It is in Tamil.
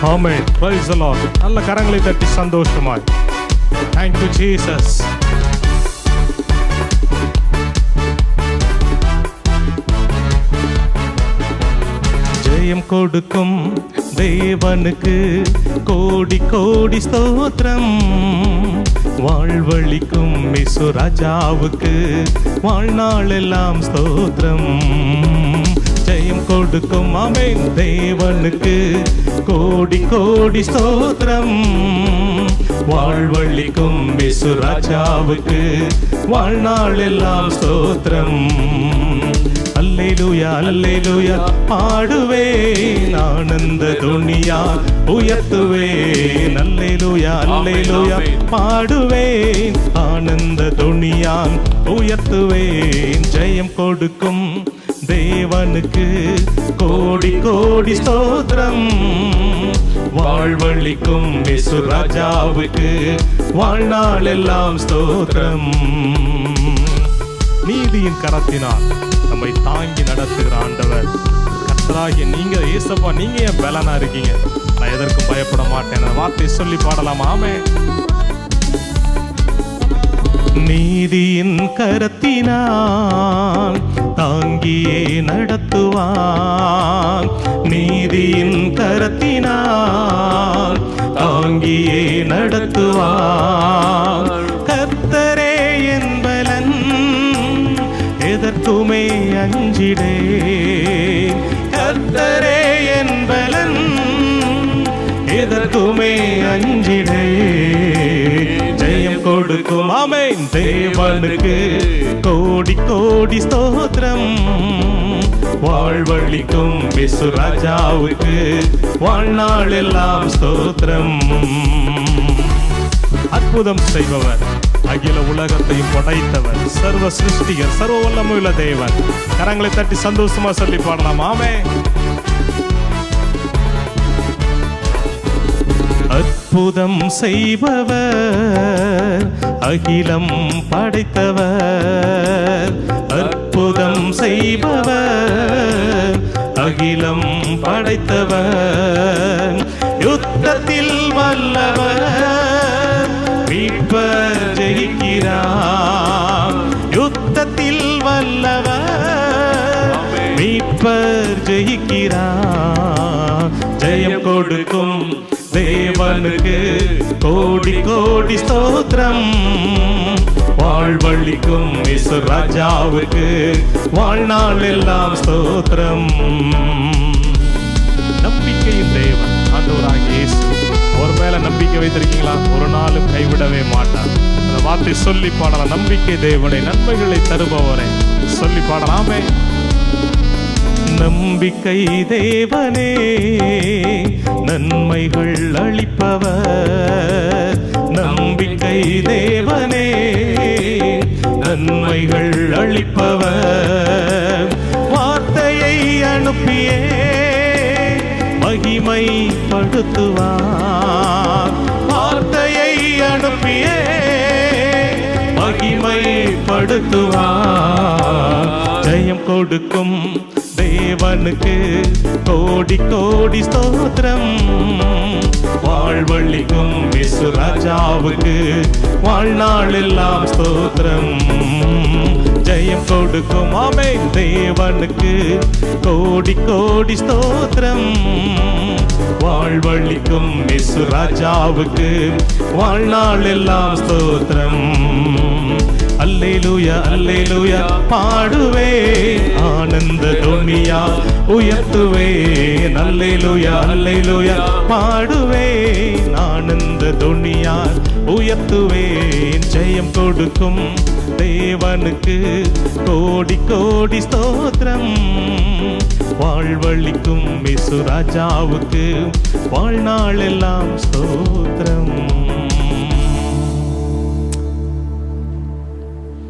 ஆமென். Praise the Lord. நல்ல கரங்களை தட்டி சந்தோஷமாய். Thank you Jesus. ஜெயம் கொடுக்கும் தேவனுக்கு கோடி கோடி ஸ்தோத்திரம். வாழ்வழிக்கும் இயேசு ராஜாவுக்கு வாழ்நாள் எல்லாம் ஸ்தோத்திரம். ஜெயம் கொடுக்கும் ஆமென் தேவனுக்கு கோடி கோடி ஸ்தோத்திரம். வாழ்வழிக்கும் இயேசு ராஜாவுக்கு வாழ்நாள் எல்லாம் ஸ்தோத்திரம். அல்லேலூயா அல்லேலூயா பாடுவேன் ஆனந்த துணியால் உயர்த்துவேன். அல்லேலூயா அல்லேலூயா பாடுவேன் ஆனந்த துணியால் உயர்த்துவேன். ஜெயம் கொடுக்கும் தேவனுக்கு கோடி கோடி ஸ்தோத்திரம். வாழ்வழிக்கும் இயேசு ராஜாவுக்கு வாழ்நாள் எல்லாம் ஸ்தோத்திரம். நீதியின் கரத்தினால் நம்மை தாங்கி நடத்துகிற ஆண்டவர் கர்த்தராகிய நீங்க இயேசப்பா, நீங்க என் பலனா இருக்கீங்க. நான் எதற்கும் பயப்பட மாட்டேன். வார்த்தை சொல்லி பாடலாம். ஆமென். நீதியின் கரத்தினால் தாங்கியே நடத்துவான். நீதியின் கரத்தினால் தாங்கியே நடத்துவான். கர்த்தரே என் பலன், எதற்குமே அஞ்சிடே. கர்த்தரே என் பலன், எதற்குமே அஞ்சிடே. ஜெயம் கொடுக்கும் ஆமென் தேவனுக்கு கோடி கோடி ஸ்தோத்திரம். வாழ்வழிக்கும் இயேசு ராஜாவுக்கு வாழ்நாள் எல்லாம் ஸ்தோத்திரம். அற்புதம் செய்பவர், அகில உலகத்தையும் படைத்தவர், சர்வ சிருஷ்டிகர், சர்வ வல்லமையுள்ள தேவன். கரங்களை தட்டி சந்தோஷமா சொல்லி பாடலாம். ஆமென். அற்புதம் செய்பவர், அகிலம் படைத்தவர். அற்புதம் செய்பவர், அகிலம் படைத்தவர். யுத்தத்தில் வல்லவர், மீட்பர் ஜெயிக்கிறார். யுத்தத்தில் வல்லவர், மீட்பர் ஜெயிக்கிறார். ஜெயம் கொடுக்கும் தேவனுக்கு கோடி கோடி ஸ்தோத்திரம். வாழ்வழிக்கும் இயேசு ராஜாவுக்கு வாழ்நாள் எல்லாம் ஸ்தோத்திரம். நம்பிக்கையின் தேவன் ஆண்டவராகிய இயேசு. ஒரு மேல நம்பிக்கை வைத்திருக்கீங்களா? ஒரு நாளும் கைவிடவே மாட்டார். அந்த வார்த்தை சொல்லி பாடலாம். நம்பிக்கை தேவனை, நன்மைகளை தருபவரை சொல்லி பாடலாமே. நம்பிக்கை தேவனே, நன்மைகள் அளிப்பவர். நம்பிக்கை தேவனே, நன்மைகள் அளிப்பவர். வார்த்தையை அனுப்பியே மகிமைப்படுத்துவார். வார்த்தையை அனுப்பியே மகிமைப்படுத்துவார். ஜெயம் கொடுக்கும் தேவனுக்கு கோடி கோடி ஸ்தோத்திரம். வாழ்வழிக்கும் இயேசு ராஜாவுக்கு வாழ்நாள் எல்லாம் ஸ்தோத்திரம். ஜெயம் கொடுக்கும் ஆமென் தேவனுக்கு கோடி கோடி ஸ்தோத்திரம். வாழ்வழிக்கும் இயேசு ராஜாவுக்கு வாழ்நாள் எல்லாம் ஸ்தோத்திரம். அல்லேலூயா அல்லேலூயா பாடுவேன் ஆனந்த துணியால் உயர்த்துவேன். அல்லேலூயா அல்லேலூயா பாடுவேன் ஆனந்த துணியால் உயர்த்துவேன். ஜெயம் கொடுக்கும் தேவனுக்கு கோடி கோடி ஸ்தோத்திரம். வாழ்வழிக்கும் இயேசு ராஜாவுக்கு வாழ்நாள் எல்லாம் ஸ்தோத்திரம்.